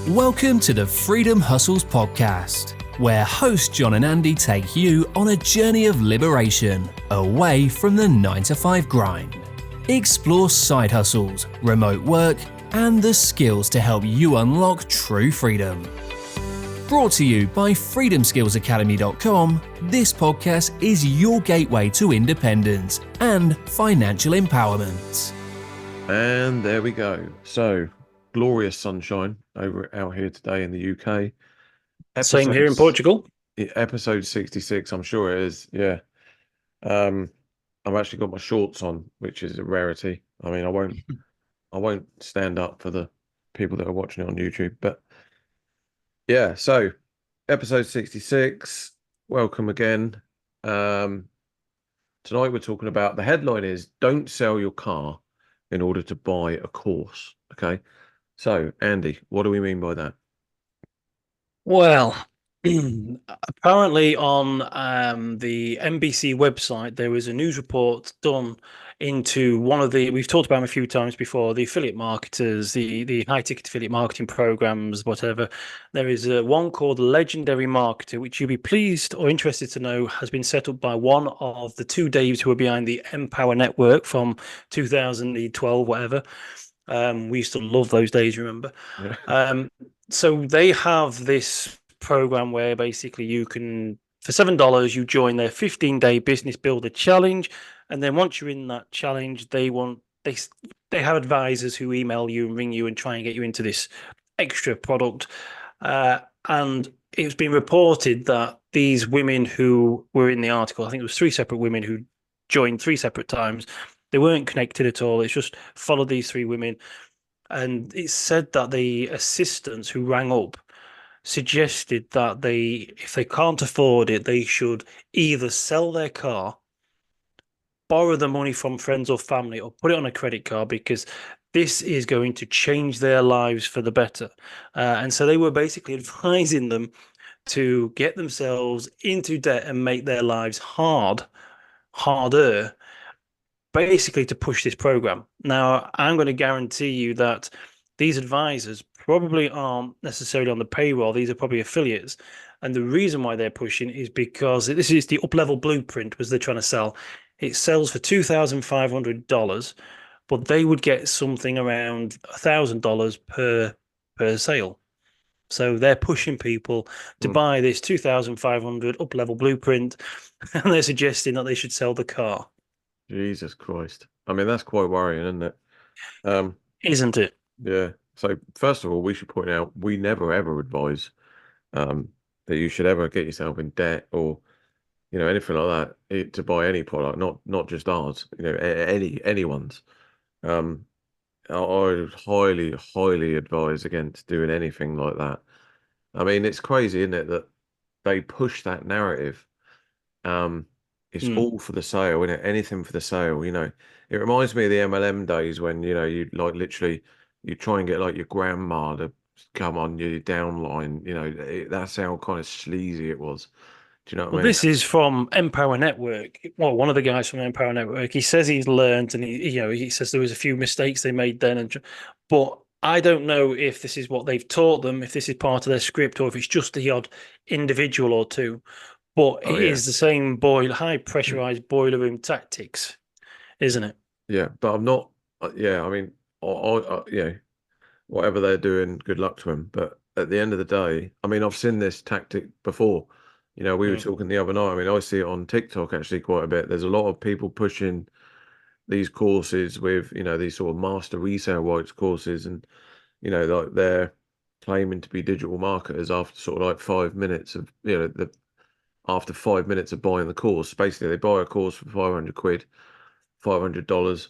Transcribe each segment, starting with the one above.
Welcome to the Freedom Hustles podcast, where host John and Andy take you on a journey of liberation away from the 9-to-5 grind. Explore side hustles, remote work, and the skills to help you unlock true freedom. Brought to you by freedomskillsacademy.com, this podcast is your gateway to independence and financial empowerment. And there we go. So, glorious sunshine out here today in the UK. Same here in Portugal. Episode 66, I'm sure it is. Yeah. I've actually got my shorts on, which is a rarity. I mean, I won't stand up for the people that are watching it on YouTube, but yeah. So, episode 66. Welcome again. Tonight we're talking about, the headline is "Don't sell your car in order to buy a course." Okay. So, Andy, what do we mean by that? Well, apparently on the NBC website, there was a news report done into one of the, we've talked about them a few times before, the affiliate marketers, the high-ticket affiliate marketing programs, whatever. There is one called Legendary Marketer, which you'll be pleased or interested to know has been set up by one of the two Daves who are behind the Empower Network from 2012, whatever. We used to love those days, remember? Yeah. So they have this program where basically you can, for $7, you join their 15-day business builder challenge, and then once you're in that challenge, they have advisors who email you and ring you and try and get you into this extra product. And it's been reported that these women who were in the article, I think it was 3 separate women who joined 3 separate times. They weren't connected at all. It's just followed these 3 women. And it said that the assistants who rang up suggested that if they can't afford it, they should either sell their car, borrow the money from friends or family, or put it on a credit card, because this is going to change their lives for the better. And so they were basically advising them to get themselves into debt and make their lives harder, basically to push this program. Now, I'm going to guarantee you that these advisors probably aren't necessarily on the payroll. These are probably affiliates. And the reason why they're pushing is because this is the up-level blueprint, was they're trying to sell. It sells for $2,500, but they would get something around $1,000 per sale. So they're pushing people to buy this 2,500 up-level blueprint, and they're suggesting that they should sell the car. Jesus Christ. I mean, that's quite worrying, isn't it? Isn't it? Yeah. So, first of all, we should point out, we never, ever advise that you should ever get yourself in debt or, anything like that to buy any product, not just ours, anyone's. I would highly, highly advise against doing anything like that. I mean, it's crazy, isn't it, that they push that narrative. It's all for the sale, isn't it? Anything for the sale, It reminds me of the MLM days when, you like literally you try and get like your grandma to come on your downline, that's how kind of sleazy it was. Do you know what I mean? This is from Empower Network. Well, one of the guys from Empower Network, he says he's learned, and he says there was a few mistakes they made then, but I don't know if this is what they've taught them, if this is part of their script, or if it's just the odd individual or two. But it is the same high pressurized boiler room tactics, isn't it? Yeah, but I'm not. Yeah, I mean, whatever they're doing, good luck to them. But at the end of the day, I mean, I've seen this tactic before. We were talking the other night. I mean, I see it on TikTok actually quite a bit. There's a lot of people pushing these courses with, these sort of master resale rights courses, and like they're claiming to be digital marketers after sort of like 5 minutes of, after 5 minutes of buying the course. Basically, they buy a course for 500 quid, $500.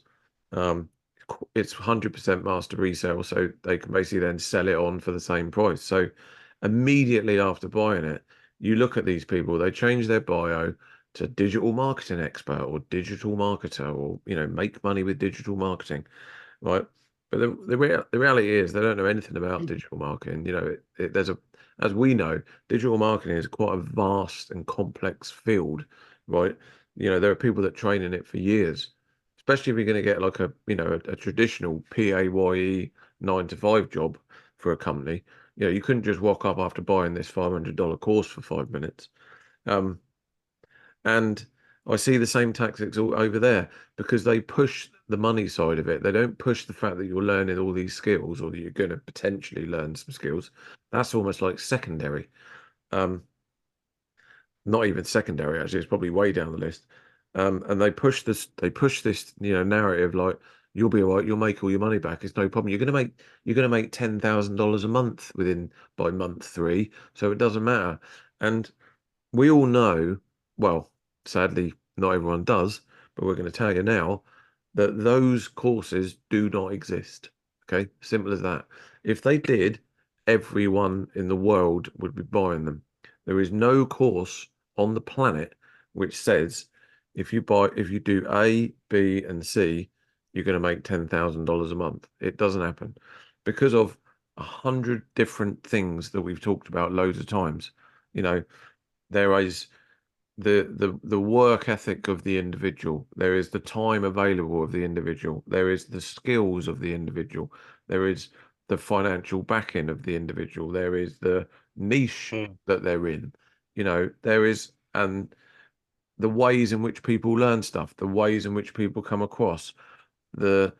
It's 100% master resale, so they can basically then sell it on for the same price. So immediately after buying it, you look at these people, they change their bio to digital marketing expert or digital marketer, or make money with digital marketing, right? But the reality is they don't know anything about digital marketing. As we know, digital marketing is quite a vast and complex field, right? There are people that train in it for years, especially if you're going to get like a traditional PAYE 9-to-5 job for a company. You couldn't just walk up after buying this $500 course for 5 minutes. And I see the same tactics all over there because they push the money side of it. They don't push the fact that you're learning all these skills or that you're going to potentially learn some skills. That's almost like secondary. Not even secondary, actually. It's probably way down the list. And they push this narrative like you'll be all right, you'll make all your money back. It's no problem. You're gonna make $10,000 a month by month 3, so it doesn't matter. And we all know, well, sadly, not everyone does, but we're going to tell you now that those courses do not exist. Okay, simple as that. If they did, everyone in the world would be buying them. There is no course on the planet which says if you do A, B, and C, you're going to make $10,000 a month. It doesn't happen because of 100 different things that we've talked about loads of times. There is the work ethic of the individual. There is the time available of the individual. There is the skills of the individual. There is the financial backing of the individual. There is the niche that they're in. There is, and the ways in which people learn stuff, the ways in which people come across, the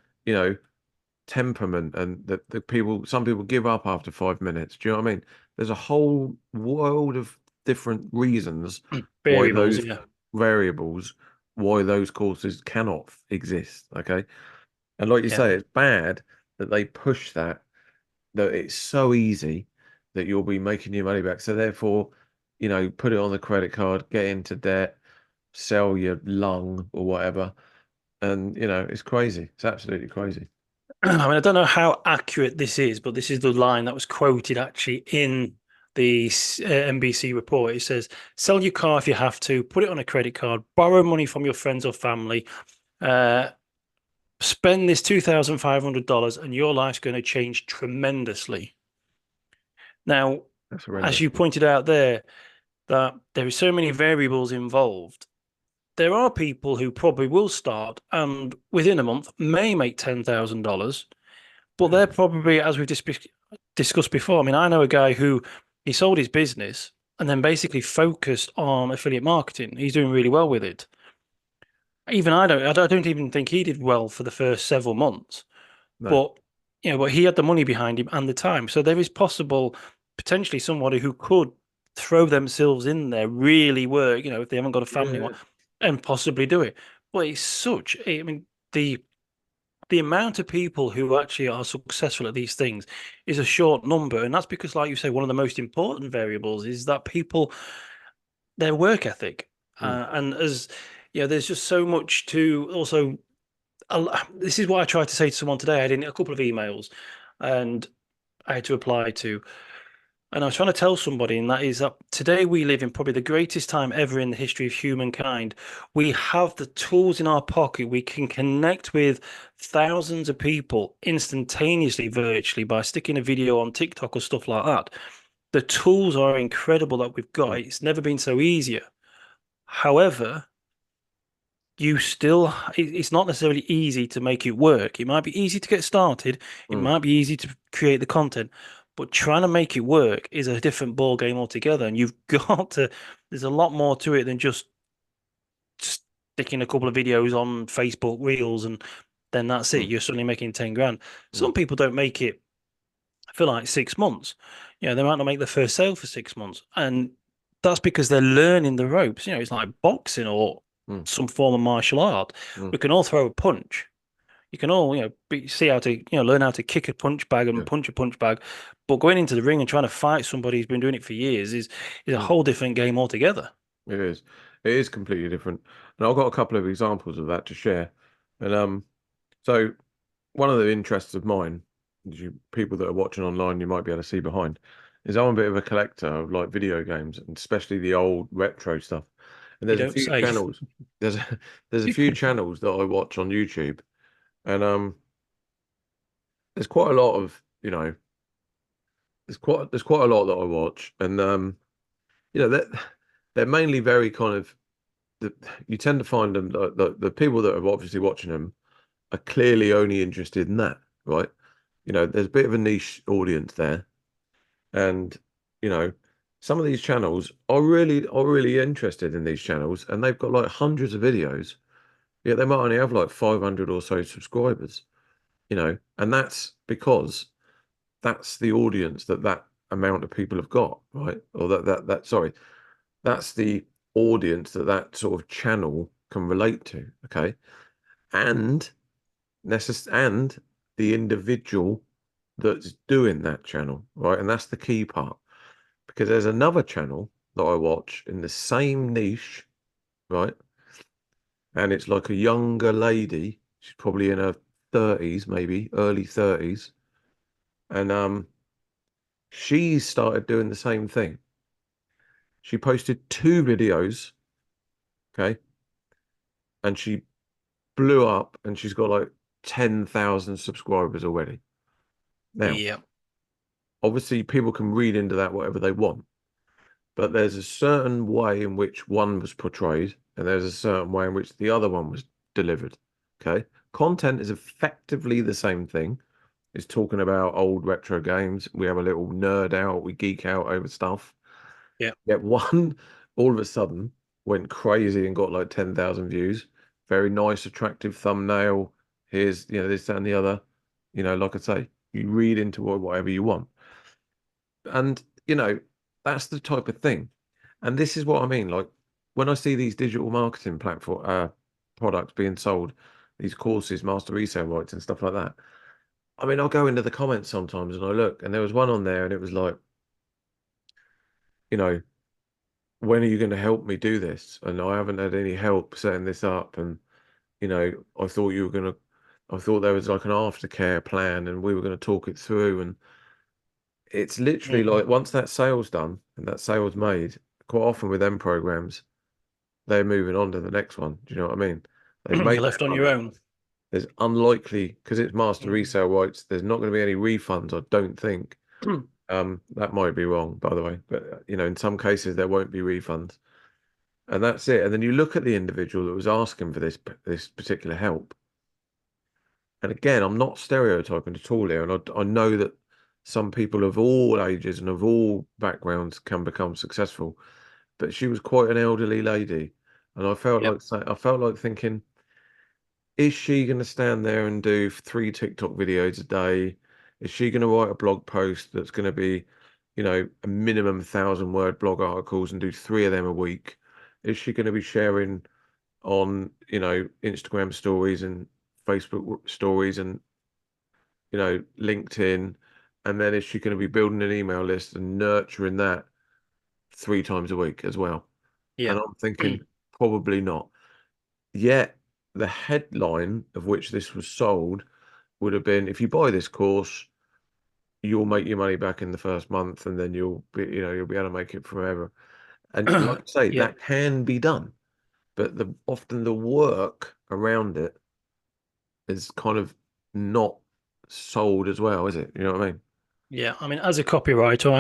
temperament, and the people. Some people give up after 5 minutes. Do you know what I mean? There's a whole world of different reasons why those variables, why those courses cannot exist. Okay, and like you say, it's bad that they push that it's so easy that you'll be making your money back. So therefore, put it on the credit card, get into debt, sell your lung or whatever, and it's crazy. It's absolutely crazy. I mean, I don't know how accurate this is, but this is the line that was quoted actually in the NBC report. It says, sell your car if you have to, put it on a credit card, borrow money from your friends or family, spend this $2,500 and your life's going to change tremendously. Now, as you pointed out there, that there are so many variables involved. There are people who probably will start and within a month may make $10,000, but they're probably, as we've discussed before, I mean, I know a guy who he sold his business and then basically focused on affiliate marketing. He's doing really well with it. Even I don't even think he did well for the first several months, but but he had the money behind him and the time. So there is potentially somebody who could throw themselves in there, really work, if they haven't got a family, and possibly do it. But it's I mean, the amount of people who actually are successful at these things is a short number. And that's because, like you say, one of the most important variables is that people, their work ethic. And as there's just so much to also, this is what I tried to say to someone today. I had a couple of emails and I had to reply to, and I was trying to tell somebody, and that is that today we live in probably the greatest time ever in the history of humankind. We have the tools in our pocket. We can connect with thousands of people instantaneously, virtually, by sticking a video on TikTok or stuff like that. The tools are incredible that we've got. It's never been so easier. However, it's not necessarily easy to make it work. It might be easy to get started. It might be easy to create the content. But trying to make it work is a different ball game altogether, and you've got to. There's a lot more to it than just sticking a couple of videos on Facebook Reels, and then that's it. You're suddenly making 10 grand. Some people don't make it for like 6 months. They might not make their first sale for 6 months, and that's because they're learning the ropes. It's like boxing or some form of martial art. We can all throw a punch. You can all, see how to, learn how to kick a punch bag and punch a punch bag. But going into the ring and trying to fight somebody who's been doing it for years is a whole different game altogether. It is. It is completely different. And I've got a couple of examples of that to share. And so one of the interests of mine, people that are watching online, you might be able to see behind, is I'm a bit of a collector of like video games, and especially the old retro stuff. And there's a few channels. There's a few channels that I watch on YouTube. And there's quite a lot of there's quite a lot that I watch, and they're mainly very kind of you tend to find them the people that are obviously watching them are clearly only interested in that, right? There's a bit of a niche audience there, And, you know, some of these channels are really interested in these channels, and they've got like hundreds of videos. Yeah, they might only have like 500 or so subscribers, and that's because that's the audience that amount of people have got, right? Or sorry, that's the audience that sort of channel can relate to, okay? And and the individual that's doing that channel, right? And that's the key part, because there's another channel that I watch in the same niche, right? And it's like a younger lady. She's probably in her 30s, maybe early 30s. And she started doing the same thing. She posted 2 videos, okay? And she blew up, and she's got like 10,000 subscribers already. Now, Yeah. obviously, people can read into that whatever they want, but there's a certain way in which one was portrayed, and there's a certain way in which the other one was delivered. Okay. Content is effectively the same thing. It's talking about old retro games. We have a little nerd out, we geek out over stuff. Yeah. Yet one all of a sudden went crazy and got like 10,000 views. Very nice, attractive thumbnail. Here's, this, that, and the other. Like I say, you read into whatever you want. And, that's the type of thing. And this is what I mean. Like when I see these digital marketing platform products being sold, these courses, master resale rights and stuff like that. I mean, I'll go into the comments sometimes and I look, and there was one on there and it was like, you know, when are you going to help me do this? And I haven't had any help setting this up. And, I thought I thought there was like an aftercare plan and we were going to talk it through. And it's literally like once that sale's done and that sale's made, quite often with them programs, they're moving on to the next one. Do you know what I mean? They've made You're left on your own. There's unlikely, because it's master resale rights, there's not going to be any refunds, I don't think. That might be wrong, by the way, but in some cases there won't be refunds, and that's it. And then you look at the individual that was asking for this particular help, and again, I'm not stereotyping at all here, and I know that some people of all ages and of all backgrounds can become successful, but she was quite an elderly lady, and I felt like thinking, is she going to stand there and do 3 TikTok videos a day? Is she going to write a blog post that's going to be, a minimum 1,000-word blog articles and do 3 of them a week? Is she going to be sharing on, Instagram stories and Facebook stories and, LinkedIn? And then is she going to be building an email list and nurturing that 3 times a week as well? Yeah. And I'm thinking probably not. Yet the headline of which this was sold would have been, if you buy this course, you'll make your money back in the first month, and then you'll be able to make it forever. And like I say, that can be done, but often the work around it is kind of not sold as well, is it? You know what I mean? Yeah. I mean, as a copywriter,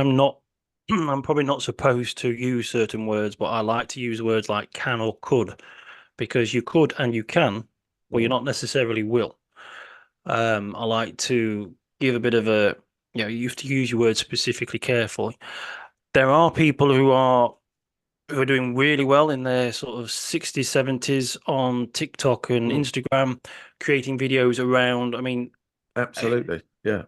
I'm probably not supposed to use certain words, but I like to use words like can or could, because you could and you can, but you're not necessarily will. I like to give a bit of you have to use your words specifically carefully. There are people who are doing really well in their sort of 60s, 70s on TikTok and Instagram, creating videos around, I mean, absolutely. Yeah.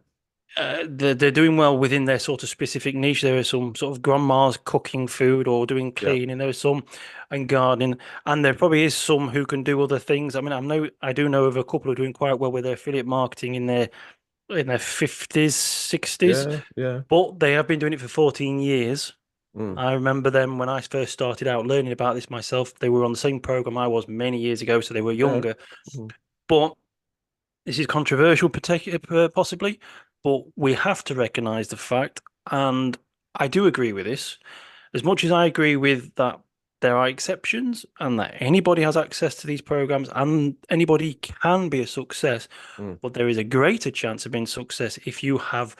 They're doing well within their sort of specific niche. There are some sort of grandmas cooking food or doing cleaning. There are some and gardening, and there probably is some who can do other things. I mean, I do know of a couple who are doing quite well with their affiliate marketing in their 50s, 60s. Yeah. But they have been doing it for 14 years. I remember them when I first started out learning about this myself. They were on the same program I was many years ago, so they were younger. But this is controversial, possibly, but we have to recognize the fact, and I do agree with this, as much as I agree with that there are exceptions and that anybody has access to these programs and anybody can be a success, but there is a greater chance of being success if you have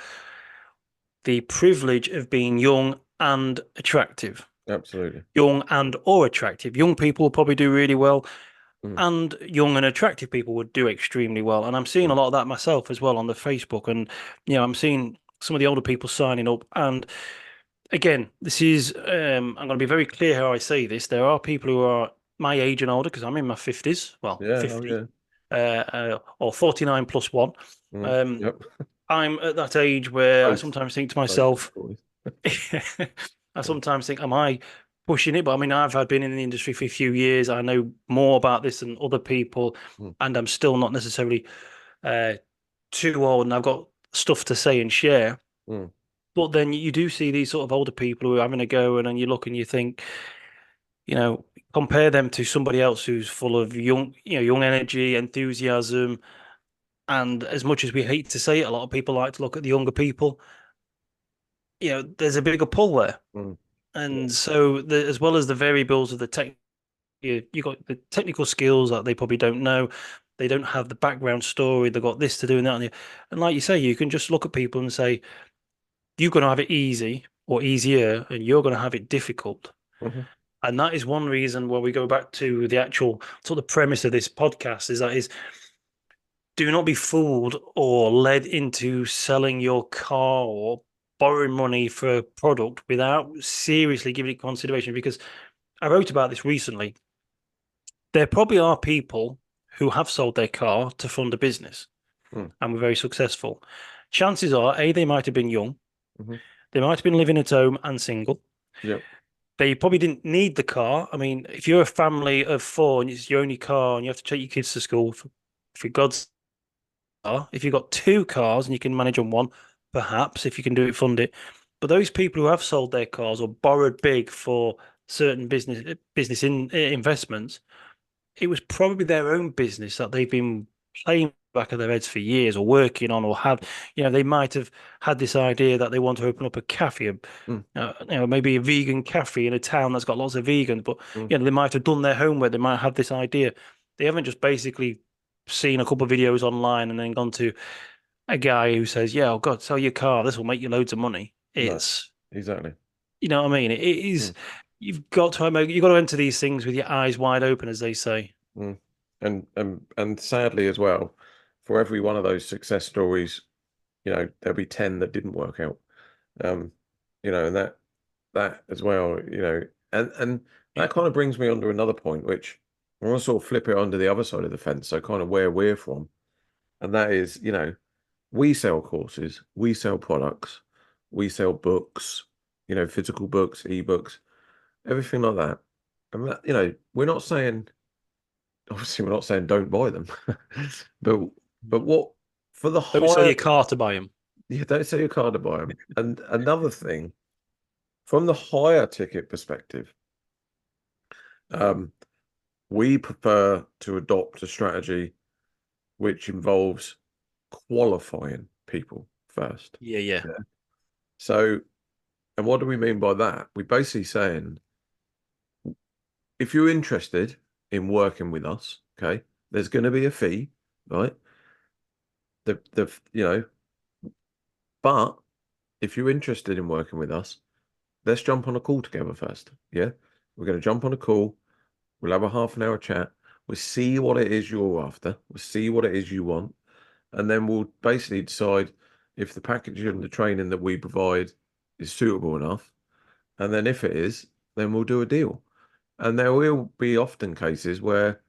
the privilege of being young and attractive. Absolutely. Young and or attractive. Young people will probably do really well. And young and attractive people would do extremely well. And I'm seeing a lot of that myself as well on the Facebook. And, I'm seeing some of the older people signing up. And again, this is, I'm going to be very clear how I say this. There are people who are my age and older, because I'm in my 50s, well, Yeah. 50, or 49 plus one. Yep. I'm at that age where I Both. sometimes think to myself, Both. I sometimes think, am I pushing it? But I mean, I've been in the industry for a few years. I know more about this than other people, and I'm still not necessarily too old, and I've got stuff to say and share. But then you do see these sort of older people who are having a go, and then you look and you think, compare them to somebody else who's full of young energy, enthusiasm. And as much as we hate to say it, a lot of people like to look at the younger people. There's a bigger pull there. And so, as well as the variables of the tech, you got the technical skills that they probably don't know. They don't have the background story. They've got this to do and that. And like you say, you can just look at people and say, you're going to have it easy or easier, and you're going to have it difficult. And that is one reason where we go back to the actual sort of premise of this podcast is do not be fooled or led into selling your car or borrowing money for a product without seriously giving it consideration. Because I wrote about this recently. There probably are people who have sold their car to fund a business and were very successful. Chances are, they might have been young. They might have been living at home and single. Yep. They probably didn't need the car. I mean, if you're a family of 4 and it's your only car and you have to take your kids to school, for God's sake, if you've got 2 cars and you can manage on one, perhaps, if you can do it, fund it. But those people who have sold their cars or borrowed big for certain business investments, it was probably their own business that they've been playing back of their heads for years or working on, or have, they might have had this idea that they want to open up a cafe, maybe a vegan cafe in a town that's got lots of vegans, but they might have done their homework. They might have this idea. They haven't just basically seen a couple of videos online and then gone to a guy who says, yeah, oh God, sell your car. This will make you loads of money. It's exactly. You know what I mean? It is, you've got to enter these things with your eyes wide open, as they say. And sadly as well, for every one of those success stories, there'll be 10 that didn't work out. And that as well, and that kind of brings me on to another point, which I want to sort of flip it onto the other side of the fence. So kind of where we're from, and that is, we sell courses, we sell products, we sell books, physical books, ebooks, everything like that. And that, we're not saying, obviously, we're not saying don't buy them, but what for the don't sell your car to buy them. Yeah, don't sell your car to buy them. And another thing, from the higher ticket perspective, we prefer to adopt a strategy which involves qualifying people first. Yeah. So, and what do we mean by that? We're basically saying, if you're interested in working with us, okay, there's going to be a fee, right? But if you're interested in working with us, let's jump on a call together first. Yeah, we're going to jump on a call. We'll have a half an hour chat. We'll see what it is you're after. We'll see what it is you want, and then we'll basically decide if the package and the training that we provide is suitable enough. And then if it is, then we'll do a deal. And there will be often cases where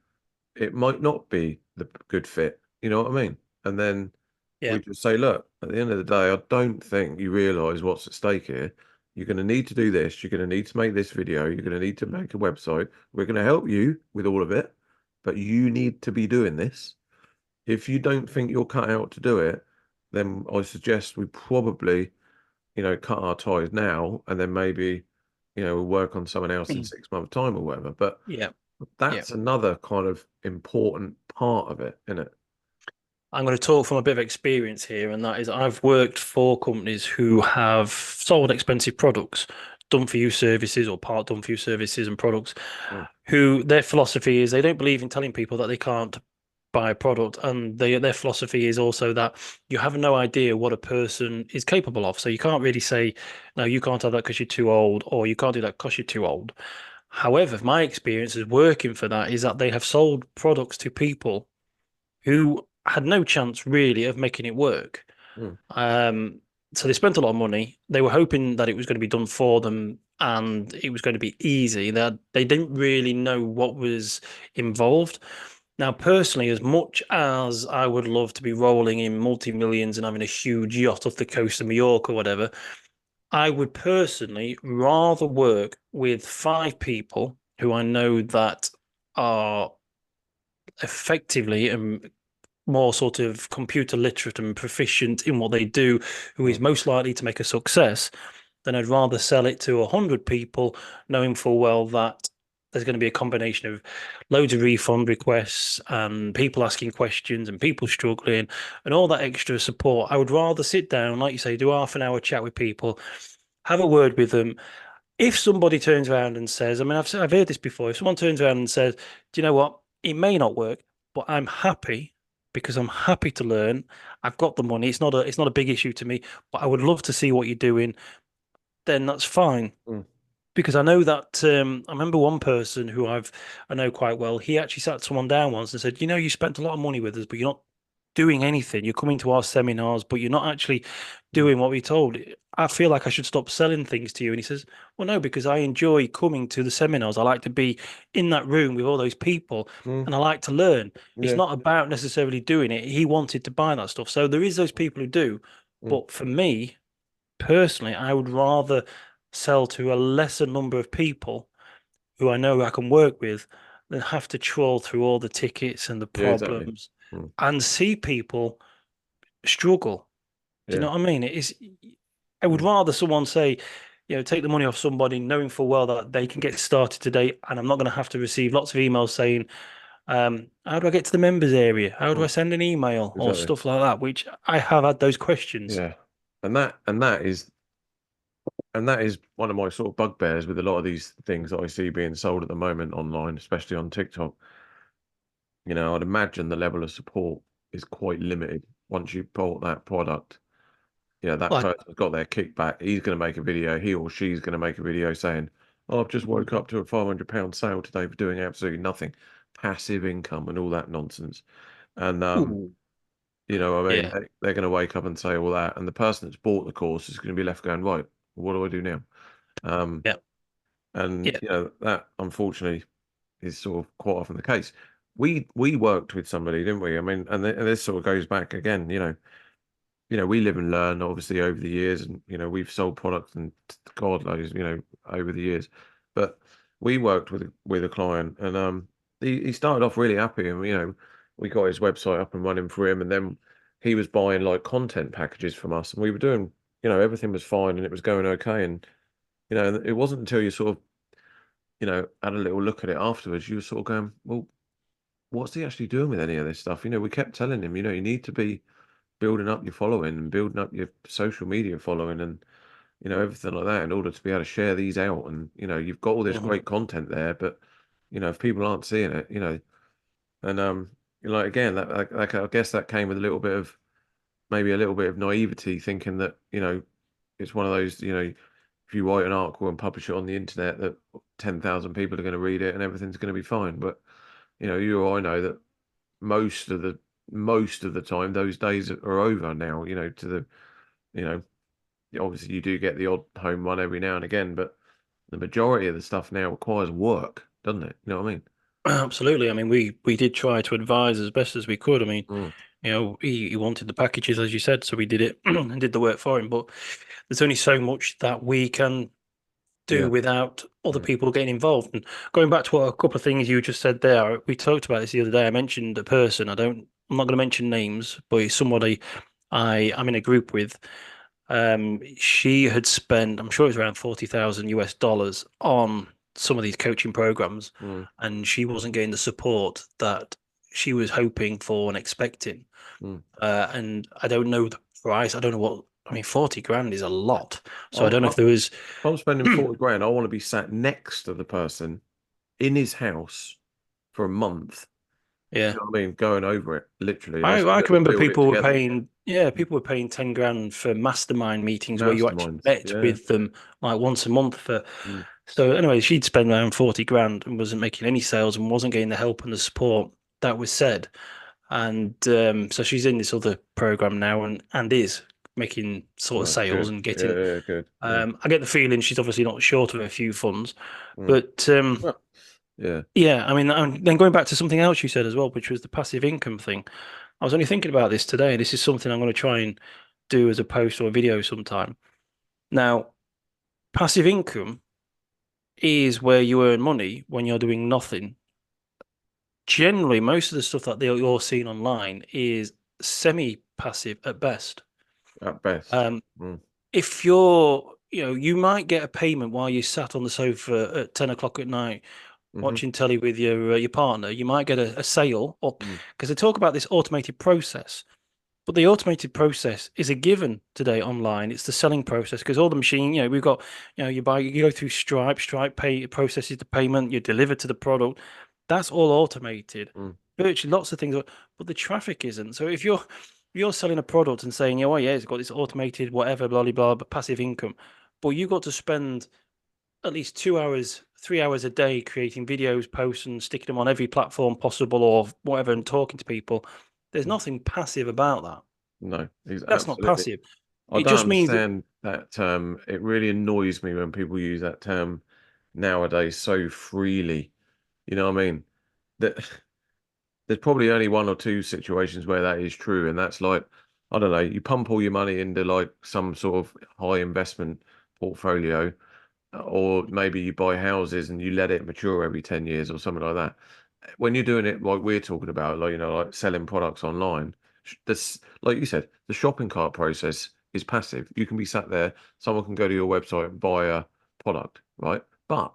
it might not be the good fit. You know what I mean? And then we just say, look, at the end of the day, I don't think you realise what's at stake here. You're going to need to do this. You're going to need to make this video. You're going to need to make a website. We're going to help you with all of it, but you need to be doing this. If you don't think you're cut out to do it, then I suggest we probably, cut our ties now, and then maybe, we'll work on someone else in 6 months' time or whatever. But that's another kind of important part of it, isn't it? I'm going to talk from a bit of experience here, and that is I've worked for companies who have sold expensive products, done for you services or part done for you services and products, who their philosophy is they don't believe in telling people that they can't buy a product, and their philosophy is also that you have no idea what a person is capable of. So you can't really say, no, you can't have that because you're too old, or you can't do that because you're too old. However, my experience is working for that is that they have sold products to people who had no chance really of making it work. so they spent a lot of money. They were hoping that it was going to be done for them and it was going to be easy. That they didn't really know what was involved. Now, personally, as much as I would love to be rolling in multi-millions and having a huge yacht off the coast of Mallorca or whatever, I would personally rather work with 5 people who I know that are effectively and more sort of computer literate and proficient in what they do, who is most likely to make a success, then I'd rather sell it to 100 people, knowing full well that there's going to be a combination of loads of refund requests and people asking questions and people struggling and all that extra support. I would rather sit down, like you say, do half an hour chat with people, have a word with them. If somebody turns around and says, I mean, I've heard this before. If someone turns around and says, "Do you know what? It may not work, but I'm happy because I'm happy to learn. I've got the money. It's not a big issue to me, but I would love to see what you're doing." Then that's fine. Mm. Because I know that I remember one person who I know quite well. He actually sat someone down once and said, "You spent a lot of money with us, but you're not doing anything. You're coming to our seminars, but you're not actually doing what we told. I feel like I should stop selling things to you." And he says, "Well, no, because I enjoy coming to the seminars. I like to be in that room with all those people and I like to learn. It's Yeah. not about necessarily doing it." He wanted to buy that stuff. So there is those people who do. But for me, personally, I would rather sell to a lesser number of people who I know I can work with than have to trawl through all the tickets and the Yeah, exactly. problems Mm. and see people struggle. Do you Yeah. know what I mean? I would rather someone say, take the money off somebody knowing full well that they can get started today and I'm not going to have to receive lots of emails saying, how do I get to the members area? How do I send an email or Exactly. stuff like that? Which I have had those questions. Yeah. And that is one of my sort of bugbears with a lot of these things that I see being sold at the moment online, especially on TikTok. I'd imagine the level of support is quite limited once you bought that product. That Like, person's got their kickback. He's going to make a video, he or she's going to make a video saying, "Oh, I've just woke up to a £500 sale today for doing absolutely nothing, passive income and all that nonsense." And ooh, I mean, yeah, they're going to wake up and say all that, and the person that's bought the course is going to be left going, "Right, what do I do now?" Um, yeah, and yeah. that unfortunately is sort of quite often the case. We worked with somebody, didn't we? I mean, and this sort of goes back again. We live and learn, obviously, over the years, and we've sold products and God knows, over the years. But we worked with a client, and he started off really happy, and we got his website up and running for him, and then he was buying like content packages from us, and we were doing, everything was fine and it was going okay, and it wasn't until you sort of, had a little look at it afterwards, you were sort of going, well, what's he actually doing with any of this stuff? We kept telling him, you need to be building up your following and building up your social media following and everything like that in order to be able to share these out. And you've got all this Mhm. great content there, but if people aren't seeing it, and like again, that I guess that came with a little bit of maybe a little bit of naivety, thinking that it's one of those if you write an article and publish it on the internet that 10,000 people are going to read it and everything's going to be fine. But you or I know that most of the time those days are over now. To the you know obviously you do get the odd home run every now and again, but the majority of the stuff now requires work, doesn't it? You know what I mean? Absolutely. I mean, we did try to advise as best as we could. I mean, Mm. he wanted the packages, as you said, so we did it and did the work for him. But there's only so much that we can do Yeah. without other Mm. people getting involved. And going back to what a couple of things you just said there, we talked about this the other day. I mentioned a person. I'm not going to mention names, but it's somebody I'm in a group with. She had spent, I'm sure it was around 40,000 US dollars on some of these coaching programs, Mm. and she wasn't getting the support that she was hoping for and expecting. Mm. And I don't know the price. I don't know what, I mean, 40 grand is a lot. So I I'm, don't know I'm if there was, if I'm spending 40 grand, I want to be sat next to the person in his house for a month. yeah. You know what I mean? Going over it, literally. I can Let's remember build it people were together. paying, yeah, people were paying 10 grand for mastermind meetings where you actually Masterminds. met Yeah. with them like once a month for. Mm. So anyway, she'd spend around 40 grand and wasn't making any sales and wasn't getting the help and the support that was said. And so she's in this other program now and is making sort of Oh, sales good. and getting. Yeah, good. I get the feeling she's obviously not short of a few funds, but Well, yeah. yeah, I mean, then going back to something else you said as well, which was the passive income thing. I was only thinking about this today. This is something I'm going to try and do as a post or a video sometime. Now, passive income is where you earn money when you're doing nothing. Generally, most of the stuff that you're seeing online is semi-passive at best. At best. If you're, you might get a payment while you sat on the sofa at 10 o'clock at night watching telly with your partner. You might get a sale, or because they talk about this automated process. But the automated process is a given today online. It's the selling process because all the machine, we've got, you go through Stripe pay processes the payment, you deliver to the product. That's all automated. Virtually lots of things, but the traffic isn't. So if you're selling a product and saying, oh yeah, it's got this automated whatever, blah blah blah, but passive income, but you got to spend at least 2 hours, 3 hours a day creating videos, posts, and sticking them on every platform possible or whatever, and talking to people. There's nothing passive about that. No, That's not passive. I don't understand that term. It really annoys me when people use that term nowadays so freely. You know what I mean? There's probably only one or two situations where that is true, and that's like, I don't know, you pump all your money into like some sort of high investment portfolio, or maybe you buy houses and you let it mature every 10 years or something like that. When you're doing it like we're talking about, like, like selling products online, this, like you said, the shopping cart process is passive. You can be sat there, someone can go to your website and buy a product, right? But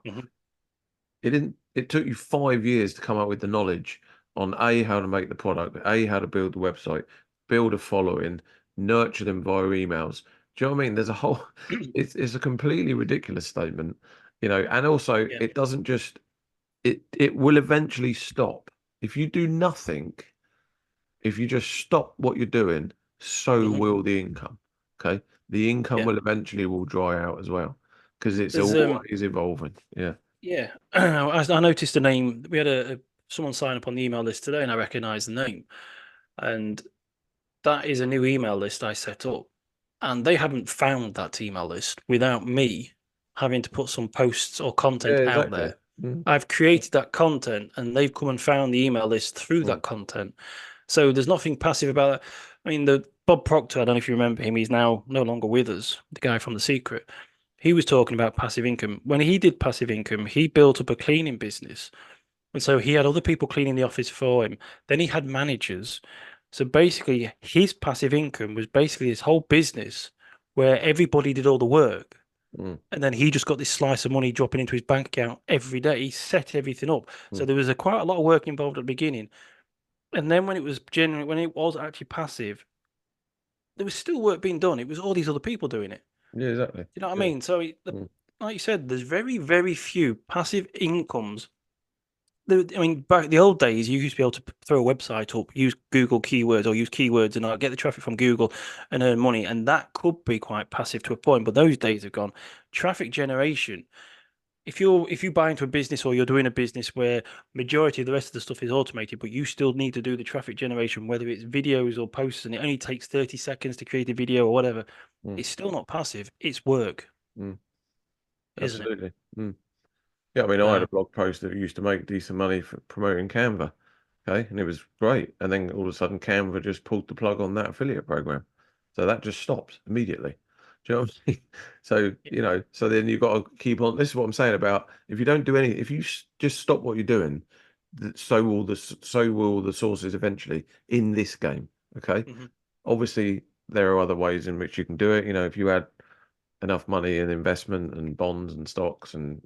it took you 5 years to come up with the knowledge on A, how to make the product, A, how to build the website, build a following, nurture them via emails. Do you know what I mean? There's a whole, it's a completely ridiculous statement, and also it doesn't just, it will eventually stop. If you do nothing, if you just stop what you're doing, so will the income. Okay. The income will eventually dry out as well, because it's always evolving. Yeah. Yeah. I noticed a name. We had someone sign up on the email list today, and I recognized the name. And that is a new email list I set up. And they haven't found that email list without me having to put some posts or content out there. I've created that content, and they've come and found the email list through that content. So there's nothing passive about it. I mean, the Bob Proctor, I don't know if you remember him, he's now no longer with us, the guy from The Secret. He was talking about passive income. When he did passive income, he built up a cleaning business. And so he had other people cleaning the office for him. Then he had managers. So basically, his passive income was basically his whole business where everybody did all the work. And then he just got this slice of money dropping into his bank account every day. He set everything up. So there was quite a lot of work involved at the beginning. And then when it was actually passive, there was still work being done. It was all these other people doing it. Yeah, exactly. You know what I mean? So, like you said, there's very, very few passive incomes. I mean, back in the old days, you used to be able to throw a website up, use Google keywords, or use keywords, and get the traffic from Google and earn money. And that could be quite passive to a point, but those days have gone. Traffic generation. If you buy into a business, or you're doing a business where majority of the rest of the stuff is automated, but you still need to do the traffic generation, whether it's videos or posts, and it only takes 30 seconds to create a video or whatever, it's still not passive. It's work. Absolutely. Yeah, I mean, I had a blog post that used to make decent money for promoting Canva, okay, and it was great. And then all of a sudden, Canva just pulled the plug on that affiliate program, so that just stopped immediately. Do you know what I mean? So so then you've got to keep on. This is what I'm saying about, if you don't do anything, if you just stop what you're doing, so will the sources eventually in this game. Okay, obviously there are other ways in which you can do it. If you had enough money in investment and bonds and stocks and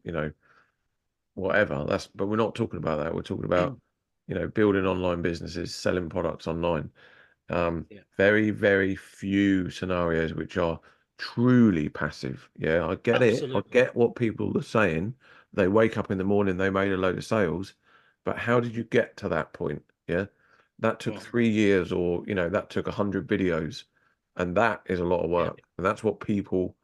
whatever, but we're not talking about that. We're talking about building online businesses, selling products online. Very, very few scenarios which are truly passive. I get it. I get what people are saying. They wake up in the morning, they made a load of sales, but how did you get to that point? That took 3 years, or that took 100 videos, and that is a lot of work. And that's what people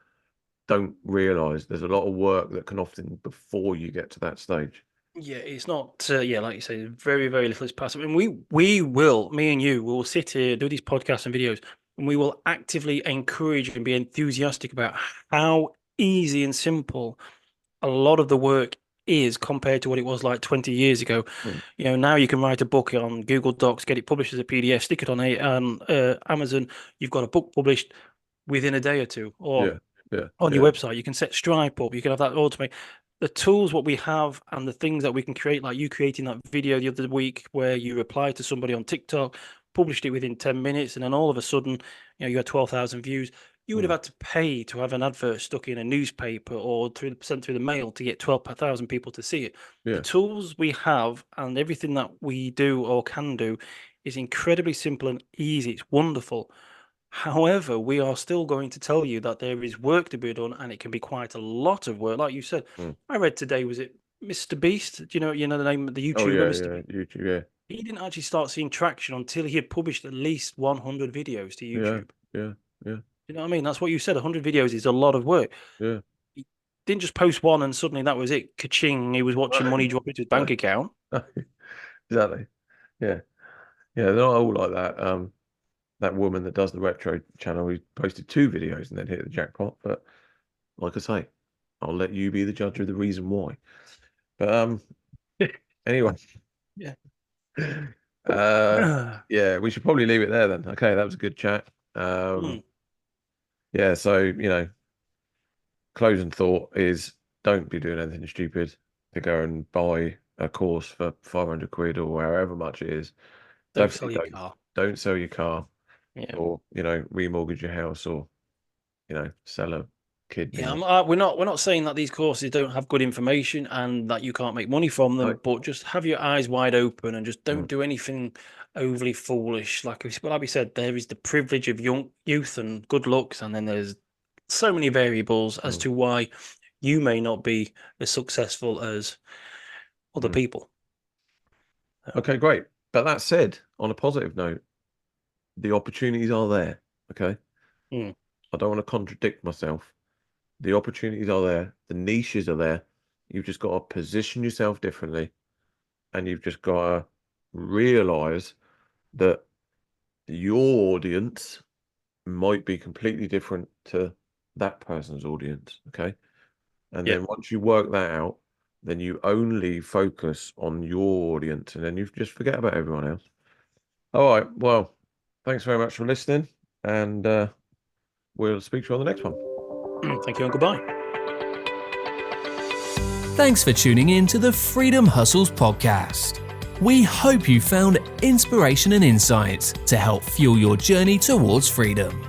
don't realize. There's a lot of work that can often before you get to that stage. Yeah, it's not. Like you say, very, very little is passive. I mean, me and you will sit here, do these podcasts and videos, and we will actively encourage and be enthusiastic about how easy and simple a lot of the work is compared to what it was like 20 years ago. You know, now you can write a book on Google Docs, get it published as a PDF, stick it on Amazon. You've got a book published within a day or two, or on your website. You can set Stripe up. You can have that automate. The tools what we have and the things that we can create, like you creating that video the other week where you replied to somebody on TikTok, published it within 10 minutes, and then all of a sudden, you know, you had 12,000 views. You would have had to pay to have an advert stuck in a newspaper or sent through the mail to get 12,000 people to see it. The tools we have and everything that we do or can do is incredibly simple and easy. It's wonderful. However, we are still going to tell you that there is work to be done, and it can be quite a lot of work. Like you said, I read today, was it Mr. Beast? Do you know the name of the YouTuber, Mr. Beast? YouTube, He didn't actually start seeing traction until he had published at least 100 videos to YouTube. Yeah. You know what I mean? That's what you said. 100 videos is a lot of work. Yeah. He didn't just post one and suddenly that was it. Ka-ching. He was watching money drop into his bank account. Exactly. Yeah. They're not all like that. That woman that does the retro channel, who posted 2 videos and then hit the jackpot. But like I say, I'll let you be the judge of the reason why. But anyway. Yeah. Yeah, we should probably leave it there then. Okay, that was a good chat. Yeah, so, you know, closing thought is don't be doing anything stupid to go and buy a course for 500 quid or however much it is. Don't sell your car. Don't sell your car. Yeah. Or, you know, remortgage your house, or, you know, sell a kidney. Yeah, we're not saying that these courses don't have good information and that you can't make money from them, but just have your eyes wide open and just don't do anything overly foolish. Like we said, there is the privilege of youth and good looks, and then there's so many variables as to why you may not be as successful as other people. Okay, great. But that said, on a positive note, the opportunities are there. Okay. I don't want to contradict myself. The opportunities are there. The niches are there. You've just got to position yourself differently, and you've just got to realize that your audience might be completely different to that person's audience. Okay. And then once you work that out, then you only focus on your audience, and then you just forget about everyone else. All right. Well, thanks very much for listening, and we'll speak to you on the next one. Thank you and goodbye. Thanks for tuning in to the Freedom Hustles podcast. We hope you found inspiration and insights to help fuel your journey towards freedom.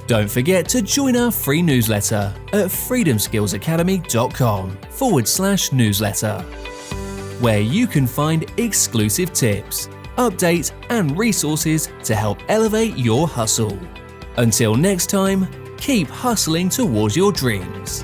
Don't forget to join our free newsletter at freedomskillsacademy.com/newsletter, where you can find exclusive tips, updates, and resources to help elevate your hustle. Until next time, keep hustling towards your dreams.